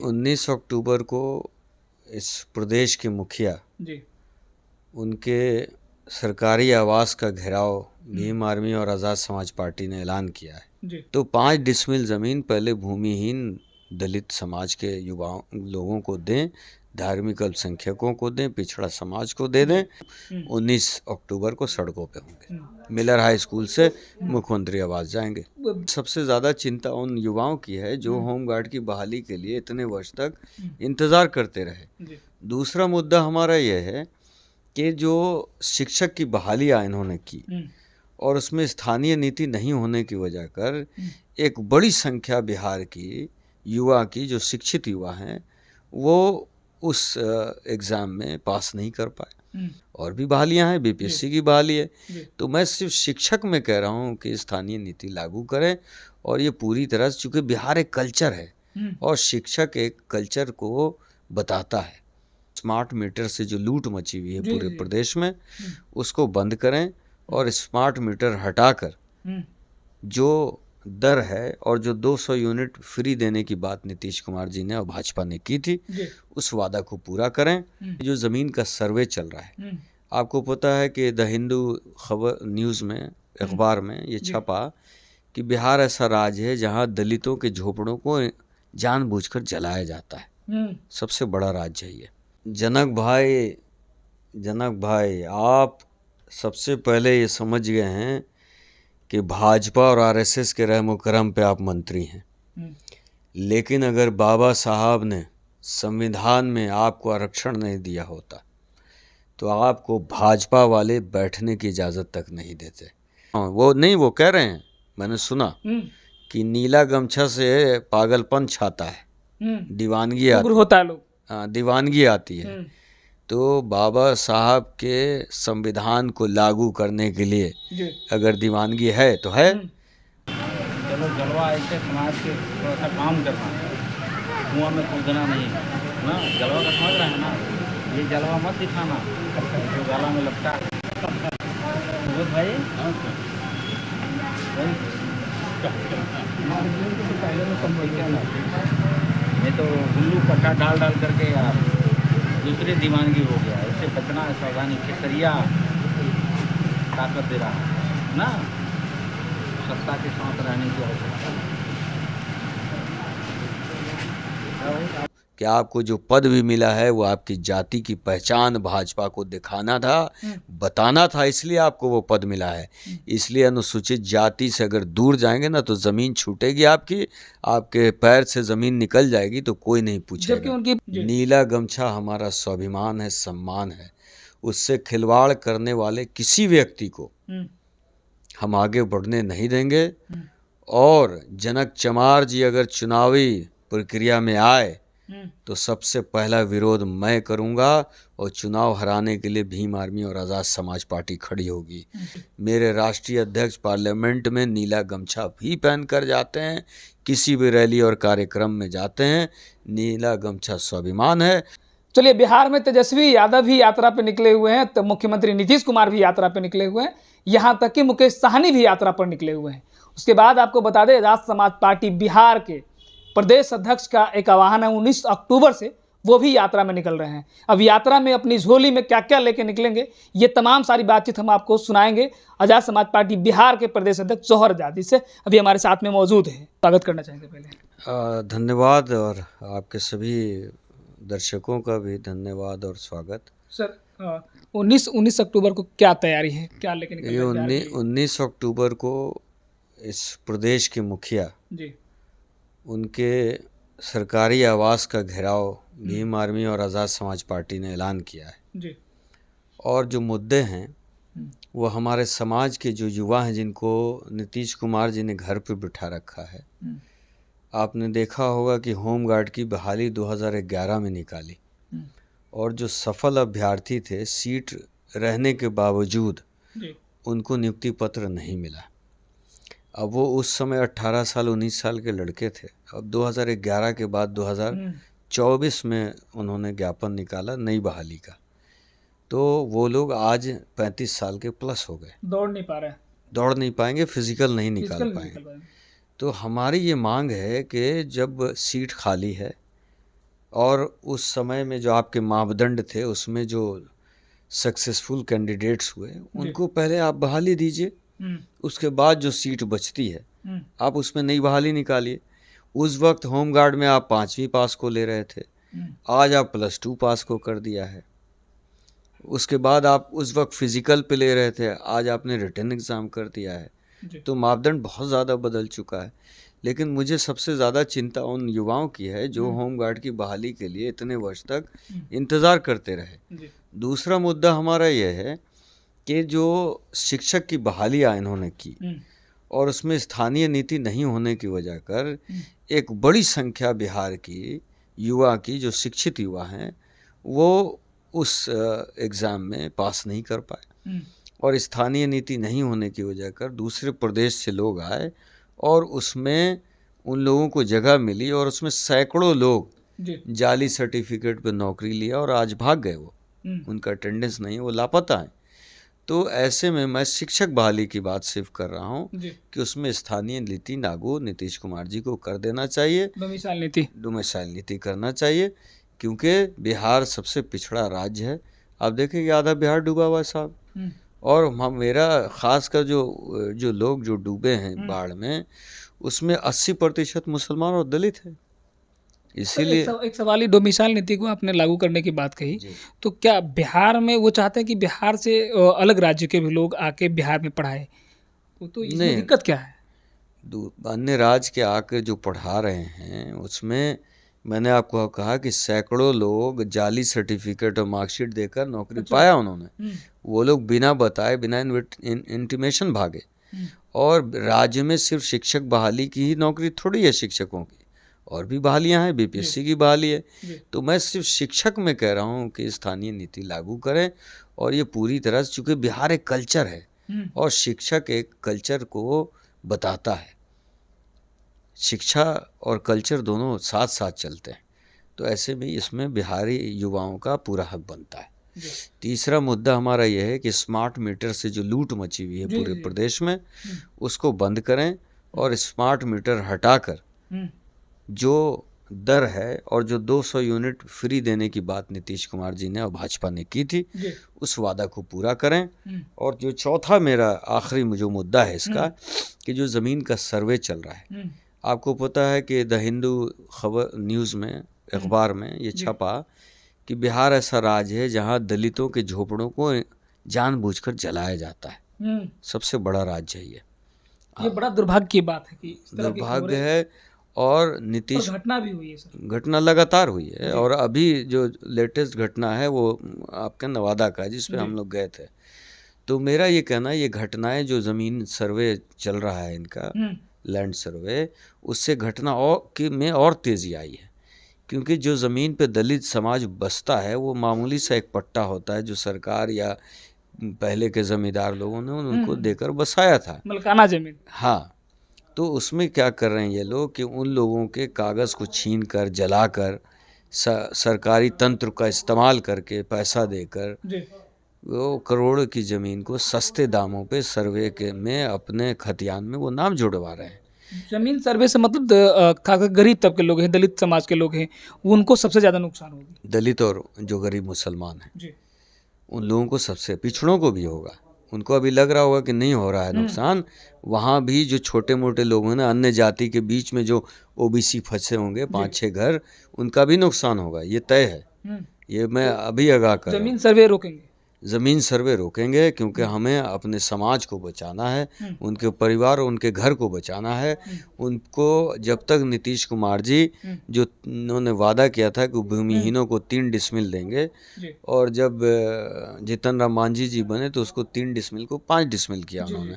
19 अक्टूबर को इस प्रदेश के मुखिया जी उनके सरकारी आवास का घेराव भीम आर्मी और आज़ाद समाज पार्टी ने ऐलान किया है। जी तो 5 डिसमिल ज़मीन पहले भूमिहीन दलित समाज के युवाओं लोगों को दें, धार्मिक अल्पसंख्यकों को दें, पिछड़ा समाज को दे दें। 19 अक्टूबर को सड़कों पे होंगे। मिलर हाई स्कूल से मुख्यमंत्री आवास जाएंगे। सबसे ज़्यादा चिंता उन युवाओं की है जो होमगार्ड की बहाली के लिए इतने वर्ष तक इंतज़ार करते रहे। दूसरा मुद्दा हमारा यह है कि जो शिक्षक की बहालियाँ इन्होंने की और उसमें स्थानीय नीति नहीं होने की वजह कर एक बड़ी संख्या बिहार की युवा की जो शिक्षित युवा हैं वो उस एग्ज़ाम में पास नहीं कर पाए। और भी बहालियाँ हैं, बीपीएससी की बहाली है। तो मैं सिर्फ शिक्षक में कह रहा हूँ कि स्थानीय नीति लागू करें और ये पूरी तरह से, चूँकि बिहार एक कल्चर है और शिक्षक एक कल्चर को बताता है। स्मार्ट मीटर से जो लूट मची हुई है पूरे प्रदेश में, उसको बंद करें और स्मार्ट मीटर हटाकर जो दर है और जो 200 यूनिट फ्री देने की बात नीतीश कुमार जी ने और भाजपा ने की थी, उस वादा को पूरा करें। जो ज़मीन का सर्वे चल रहा है, आपको पता है कि द हिंदू खबर न्यूज़ में, अखबार में ये छपा कि बिहार ऐसा राज्य है जहां दलितों के झोपड़ों को जानबूझकर जलाया जाता है। सबसे बड़ा राज्य है ये। जनक भाई, आप सबसे पहले ये समझ गए हैं कि भाजपा और आरएसएस के रहम करम पे आप मंत्री हैं। लेकिन अगर बाबा साहब ने संविधान में आपको आरक्षण नहीं दिया होता तो आपको भाजपा वाले बैठने की इजाज़त तक नहीं देते। वो कह रहे हैं, मैंने सुना कि नीला गमछा से पागलपन छाता है, दीवानगी होता है लोग। हाँ, दीवानगी आती है। तो बाबा साहब के संविधान को लागू करने के लिए अगर दीवानगी है तो है। चलो जलवा ऐसे समाज के थोड़ा सा काम करना है, कुआं में कूदना नहीं है ना। जलवा का समझ रहे हैं ना, ये जलवा मत दिखाना जो गाला में लगता है। भाई मैं तो गुल्लू पट्टा डाल करके यार दूसरी दीवानगी हो गया। इससे बचना है, सावधानी। केसरिया ताकत दे रहा है ना, सत्ता के साथ रहने की आवश्यकता है। कि आपको जो पद भी मिला है वो आपकी जाति की पहचान भाजपा को दिखाना था, बताना था, इसलिए आपको वो पद मिला है। इसलिए अनुसूचित जाति से अगर दूर जाएंगे ना तो ज़मीन छूटेगी आपकी, आपके पैर से ज़मीन निकल जाएगी तो कोई नहीं पूछेगा। नीला गमछा हमारा स्वाभिमान है, सम्मान है। उससे खिलवाड़ करने वाले किसी व्यक्ति को हम आगे बढ़ने नहीं देंगे। और जनक चमार जी अगर चुनावी प्रक्रिया में आए तो सबसे पहला विरोध मैं करूंगा और चुनाव हराने के लिए भीम आर्मी और आज़ाद समाज पार्टी खड़ी होगी। मेरे राष्ट्रीय अध्यक्ष पार्लियामेंट में नीला गमछा भी पहन कर जाते हैं, किसी भी रैली और कार्यक्रम में जाते हैं। नीला गमछा स्वाभिमान है। चलिए, बिहार में तेजस्वी यादव भी यात्रा पे निकले हुए हैं, तो मुख्यमंत्री नीतीश कुमार भी यात्रा पे निकले हुए हैं, यहाँ तक कि मुकेश साहनी भी यात्रा पर निकले हुए हैं। उसके बाद आपको बता दें, आज़ाद समाज पार्टी बिहार के प्रदेश अध्यक्ष का एक आह्वान है 19 अक्टूबर से, वो भी यात्रा में निकल रहे हैं। अब यात्रा में अपनी झोली में क्या क्या लेके निकलेंगे, ये तमाम सारी बातचीत हम आपको सुनाएंगे आज़ाद समाज पार्टी बिहार के प्रदेश अध्यक्ष जौहर आज़ादी से अभी हमारे साथ में मौजूद है। स्वागत करना चाहेंगे पहले। धन्यवाद, और आपके सभी दर्शकों का भी धन्यवाद और स्वागत। सर, 19 अक्टूबर को क्या तैयारी है, क्या लेके निकल रहे हैं? 19 अक्टूबर को इस प्रदेश के मुखिया उनके सरकारी आवास का घेराव भीम आर्मी और आज़ाद समाज पार्टी ने ऐलान किया है। और जो मुद्दे हैं वो हमारे समाज के जो युवा हैं जिनको नीतीश कुमार जी ने घर पे बिठा रखा है। आपने देखा होगा कि होमगार्ड की बहाली 2011 में निकाली और जो सफल अभ्यर्थी थे, सीट रहने के बावजूद उनको नियुक्ति पत्र नहीं मिला। अब वो उस समय 18 साल 19 साल के लड़के थे। अब 2011 के बाद 2024 में उन्होंने ज्ञापन निकाला नई बहाली का, तो वो लोग आज 35 साल के प्लस हो गए। दौड़ नहीं पाएंगे, फिजिकल नहीं निकाल पाएंगे। तो हमारी ये मांग है कि जब सीट खाली है और उस समय में जो आपके मापदंड थे उसमें जो सक्सेसफुल कैंडिडेट्स हुए उनको पहले आप बहाली दीजिए, उसके बाद जो सीट बचती है आप उसमें नई बहाली निकालिए। उस वक्त होमगार्ड में आप 5वीं पास को ले रहे थे, आज आप +2 पास को कर दिया है। उसके बाद आप उस वक्त फिजिकल पे ले रहे थे, आज आपने रिटन एग्ज़ाम कर दिया है। तो मापदंड बहुत ज़्यादा बदल चुका है। लेकिन मुझे सबसे ज़्यादा चिंता उन युवाओं की है जो होमगार्ड की बहाली के लिए इतने वर्ष तक इंतज़ार करते रहे। दूसरा मुद्दा हमारा यह है कि जो शिक्षक की बहालियाँ इन्होंने की और उसमें स्थानीय नीति नहीं होने की वजह कर एक बड़ी संख्या बिहार की युवा की जो शिक्षित युवा हैं वो उस एग्ज़ाम में पास नहीं कर पाए और स्थानीय नीति नहीं होने की वजह कर दूसरे प्रदेश से लोग आए और उसमें उन लोगों को जगह मिली और उसमें सैकड़ों लोग जाली सर्टिफिकेट पे नौकरी लिया और आज भाग गए। वो उनका अटेंडेंस नहीं है, वो लापता है। तो ऐसे में मैं शिक्षक बहाली की बात सिर्फ कर रहा हूँ कि उसमें स्थानीय नीति लागू नीतीश कुमार जी को कर देना चाहिए, डोमिसाइल नीति करना चाहिए, क्योंकि बिहार सबसे पिछड़ा राज्य है। आप देखेंगे आधा बिहार डूबा हुआ है साहब। और मेरा खासकर जो लोग जो डूबे हैं बाढ़ में उसमें 80% मुसलमान और दलित हैं। इसीलिए एक सवाल ही, डोमिसाइल नीति को आपने लागू करने की बात कही, तो क्या बिहार में वो चाहते हैं कि बिहार से अलग राज्य के भी लोग आके बिहार में पढ़ाए? तो इसमें दिक्कत क्या है? अन्य राज्य के आकर जो पढ़ा रहे हैं उसमें मैंने आपको कहा कि सैकड़ों लोग जाली सर्टिफिकेट और मार्कशीट देकर नौकरी पाया उन्होंने। वो लोग बिना बताए, बिना इंटीमेशन भागे। और राज्य में सिर्फ शिक्षक बहाली की ही नौकरी थोड़ी है, शिक्षकों की और भी बहालियां हैं, बीपीएससी की बहाली है। तो मैं सिर्फ शिक्षक में कह रहा हूँ कि स्थानीय नीति लागू करें और ये पूरी तरह से, चूँकि बिहार एक कल्चर है और शिक्षक एक कल्चर को बताता है, शिक्षा और कल्चर दोनों साथ साथ चलते हैं। तो ऐसे में इसमें बिहारी युवाओं का पूरा हक बनता है। तीसरा मुद्दा हमारा यह है कि स्मार्ट मीटर से जो लूट मची हुई है पूरे प्रदेश में उसको बंद करें और स्मार्ट मीटर हटाकर जो दर है और जो 200 यूनिट फ्री देने की बात नीतीश कुमार जी ने और भाजपा ने की थी उस वादा को पूरा करें। और जो चौथा मेरा आखिरी जो मुद्दा है इसका कि जो ज़मीन का सर्वे चल रहा है, आपको पता है कि द हिंदू खबर न्यूज़ में अखबार में ये छपा कि बिहार ऐसा राज्य है जहाँ दलितों के झोपड़ों को जानबूझकर जलाया जाता है। सबसे बड़ा राज्य है ये बड़ा दुर्भाग्य की बात है कि दुर्भाग्य है। और नीतीश घटना भी हुई है सर, घटना लगातार हुई है और अभी जो लेटेस्ट घटना है वो आपके नवादा का है जिस पे हम लोग गए थे। तो मेरा ये कहना है ये घटनाएं जो ज़मीन सर्वे चल रहा है इनका लैंड सर्वे, उससे घटना में और तेज़ी आई है, क्योंकि जो ज़मीन पे दलित समाज बसता है वो मामूली सा एक पट्टा होता है जो सरकार या पहले के ज़मींदार लोगों ने उनको देकर बसाया था, मलकाना ज़मीन। हाँ, तो उसमें क्या कर रहे हैं ये लोग कि उन लोगों के कागज़ को छीन कर जलाकर सरकारी तंत्र का इस्तेमाल करके पैसा देकर वो करोड़ों की ज़मीन को सस्ते दामों पे सर्वे के में अपने खतियान में वो नाम जुड़वा रहे हैं। ज़मीन सर्वे से मतलब गरीब तबके लोग हैं, दलित समाज के लोग हैं, उनको सबसे ज़्यादा नुकसान होगा। दलित और जो गरीब मुसलमान हैं उन लोगों को सबसे, पिछड़ों को भी होगा। उनको अभी लग रहा होगा कि नहीं हो रहा है नुकसान, वहाँ भी जो छोटे मोटे लोग हैं ना, अन्य जाति के बीच में जो ओबीसी फंसे होंगे 5-6 घर, उनका भी नुकसान होगा, ये तय है। ये मैं अभी आगाह कर रहा हूँ। ज़मीन सर्वे रोकेंगे क्योंकि हमें अपने समाज को बचाना है, उनके परिवार और उनके घर को बचाना है। उनको जब तक नीतीश कुमार जी जो उन्होंने वादा किया था कि भूमिहीनों को 3 डिसमिल देंगे और जब जीतन राम मांझी जी बने तो उसको 3 डिसमिल को 5 डिसमिल किया उन्होंने।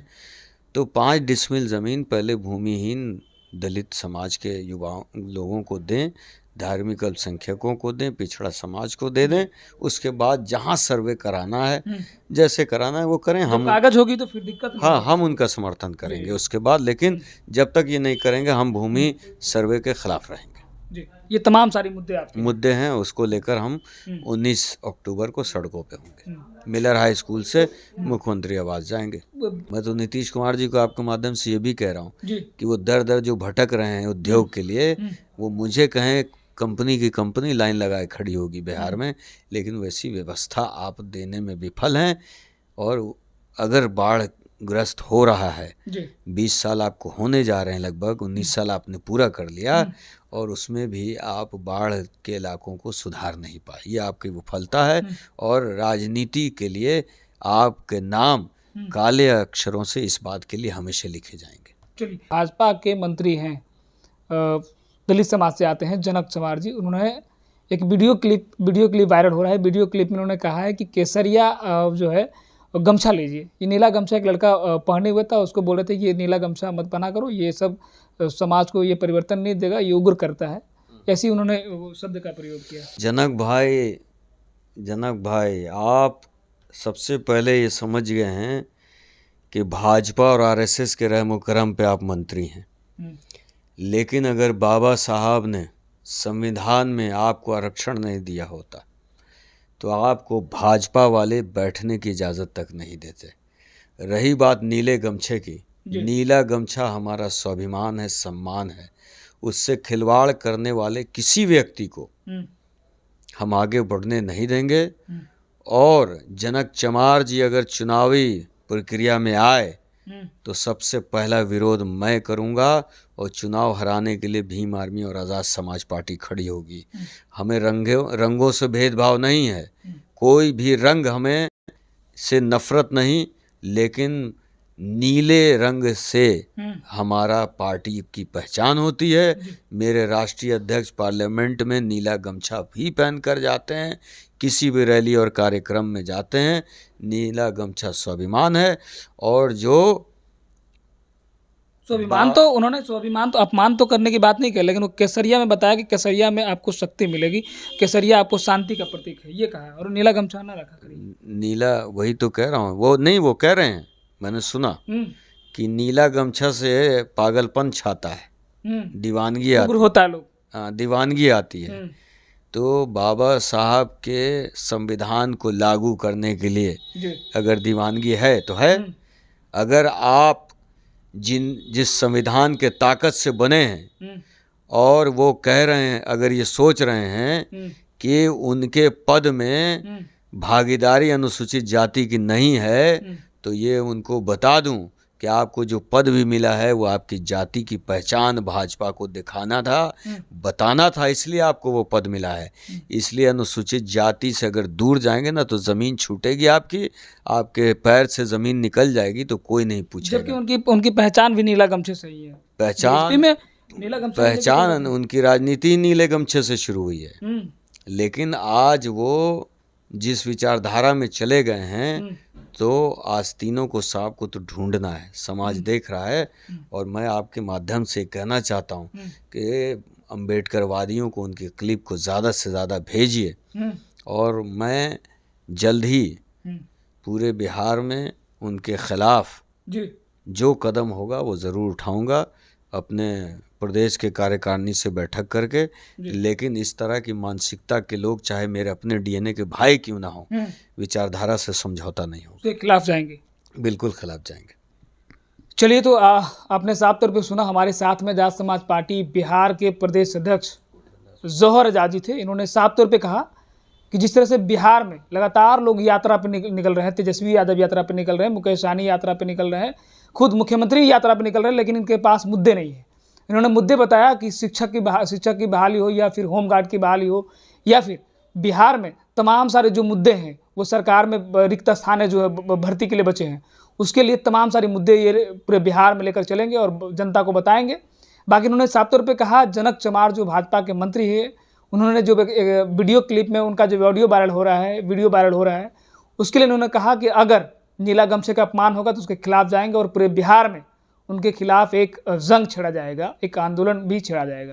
तो 5 डिसमिल ज़मीन पहले भूमिहीन दलित समाज के लोगों को दें, धार्मिक अल्पसंख्यकों को दें, पिछड़ा समाज को दे दें। उसके बाद जहां सर्वे कराना है, जैसे कराना है वो करें। हम कागज होगी तो फिर दिक्कत नहीं। हाँ, हम उनका समर्थन करेंगे उसके बाद, लेकिन जब तक ये नहीं करेंगे हम भूमि सर्वे के खिलाफ रहेंगे। ये तमाम सारे मुद्दे हैं, उसको लेकर हम 19 अक्टूबर को सड़कों पे होंगे। मिलर हाई स्कूल से मुख्यमंत्री आवास जाएंगे। मैं तो नीतीश कुमार जी को आपके माध्यम से ये भी कह रहा हूँ कि वो दर जो भटक रहे हैं उद्योग के लिए, वो मुझे कहें कंपनी की कंपनी लाइन लगाए खड़ी होगी बिहार में, लेकिन वैसी व्यवस्था आप देने में विफल हैं। और अगर बाढ़ ग्रस्त हो रहा है, जी 20 साल आपको होने जा रहे हैं, लगभग 19 साल आपने पूरा कर लिया, और उसमें भी आप बाढ़ के इलाकों को सुधार नहीं पाए, ये आपकी विफलता है। और राजनीति के लिए आपके नाम काले अक्षरों से इस बात के लिए हमेशा लिखे जाएंगे। चलिए, भाजपा के मंत्री हैं, दलित समाज से आते हैं, जनक चमार जी। उन्होंने एक वीडियो क्लिप वायरल हो रहा है। वीडियो क्लिप में उन्होंने कहा है कि केसरिया जो है गमछा लीजिए। ये नीला गमछा एक लड़का पहने हुए था, उसको बोल रहे थे कि ये नीला गमछा मत पहना करो, ये सब समाज को ये परिवर्तन नहीं देगा, ये उग्र करता है। ऐसे ही उन्होंने वो शब्द का प्रयोग किया। जनक भाई, आप सबसे पहले ये समझ गए हैं कि भाजपा और आरएसएस के रहम करम पे आप मंत्री हैं। लेकिन अगर बाबा साहब ने संविधान में आपको आरक्षण नहीं दिया होता तो आपको भाजपा वाले बैठने की इजाज़त तक नहीं देते। रही बात नीले गमछे की, नीला गमछा हमारा स्वाभिमान है, सम्मान है। उससे खिलवाड़ करने वाले किसी व्यक्ति को हम आगे बढ़ने नहीं देंगे। और जनक चमार जी अगर चुनावी प्रक्रिया में आए तो सबसे पहला विरोध मैं करूंगा, और चुनाव हराने के लिए भीम आर्मी और आज़ाद समाज पार्टी खड़ी होगी। हमें रंगों से भेदभाव नहीं है, कोई भी रंग हमें से नफरत नहीं, लेकिन नीले रंग से हमारा पार्टी की पहचान होती है। मेरे राष्ट्रीय अध्यक्ष पार्लियामेंट में नीला गमछा भी पहन कर जाते हैं, किसी भी रैली और कार्यक्रम में जाते हैं। नीला गमछा स्वाभिमान है। और जो स्वाभिमान तो अपमान तो करने की बात नहीं किया, लेकिन वो केसरिया में बताया कि केसरिया में आपको शक्ति मिलेगी, केसरिया आपको शांति का प्रतीक है, ये कहा। और नीला गमछा ना रखा करिए। नीला, वही तो कह रहा हूँ, वो कह रहे हैं, मैंने सुना कि नीला गमछा से पागलपन छाता है, दीवानगी आती होता है लोग। हाँ, दीवानगी आती है। तो बाबा साहब के संविधान को लागू करने के लिए अगर दीवानगी है तो है। अगर आप जिस संविधान के ताकत से बने हैं और वो कह रहे हैं, अगर ये सोच रहे हैं कि उनके पद में भागीदारी अनुसूचित जाति की नहीं है, तो ये उनको बता दूं कि आपको जो पद भी मिला है वो आपकी जाति की पहचान भाजपा को दिखाना था, बताना था, इसलिए आपको वो पद मिला है। इसलिए अनुसूचित जाति से अगर दूर जाएंगे ना तो ज़मीन छूटेगी आपके पैर से ज़मीन निकल जाएगी, तो कोई नहीं पूछेगा। जबकि उनकी पहचान भी नीला गमछे से ही है। पहचान उनकी राजनीति नीले गमछे से शुरू हुई है। लेकिन आज वो जिस विचारधारा में चले गए हैं, तो आस्तीनों को सांप को तो ढूंढना है, समाज देख रहा है। और मैं आपके माध्यम से कहना चाहता हूं कि अम्बेडकरवादियों को उनकी क्लिप को ज़्यादा से ज़्यादा भेजिए, और मैं जल्द ही पूरे बिहार में उनके खिलाफ जो कदम होगा वो ज़रूर उठाऊंगा, अपने प्रदेश के कार्यकारिणी से बैठक करके। लेकिन इस तरह की मानसिकता के लोग, चाहे मेरे अपने डीएनए के भाई क्यों ना हो, विचारधारा से समझौता नहीं होगा, उसके खिलाफ जाएंगे, बिल्कुल खिलाफ जाएंगे। चलिए, तो आपने साफ तौर पे सुना, हमारे साथ में आज़ाद समाज पार्टी बिहार के प्रदेश अध्यक्ष जौहर आज़ाद जी थे। इन्होंने साफ तौर पे कहा कि जिस तरह से बिहार में लगातार लोग यात्रा पर निकल रहे हैं, तेजस्वी यादव यात्रा पर निकल रहे हैं, मुकेश सहनी यात्रा पर निकल रहे हैं, खुद मुख्यमंत्री यात्रा पर निकल रहे हैं, लेकिन इनके पास मुद्दे नहीं है। इन्होंने मुद्दे बताया कि शिक्षक की बहाली हो, या फिर होमगार्ड की बहाली हो, या फिर बिहार में तमाम सारे जो मुद्दे हैं, वो सरकार में रिक्त स्थान जो है भर्ती के लिए बचे हैं, उसके लिए तमाम सारे मुद्दे ये पूरे बिहार में लेकर चलेंगे और जनता को बताएंगे। बाकी उन्होंने साफ तौर पे कहा, जनक चमार जो भाजपा के मंत्री है, उन्होंने जो वीडियो क्लिप में उनका जो वीडियो वायरल हो रहा है, उसके लिए उन्होंने कहा कि अगर नीला गमछे का अपमान होगा तो उसके खिलाफ जाएंगे, और पूरे बिहार में उनके खिलाफ एक जंग छेड़ा जाएगा, एक आंदोलन भी छेड़ा जाएगा।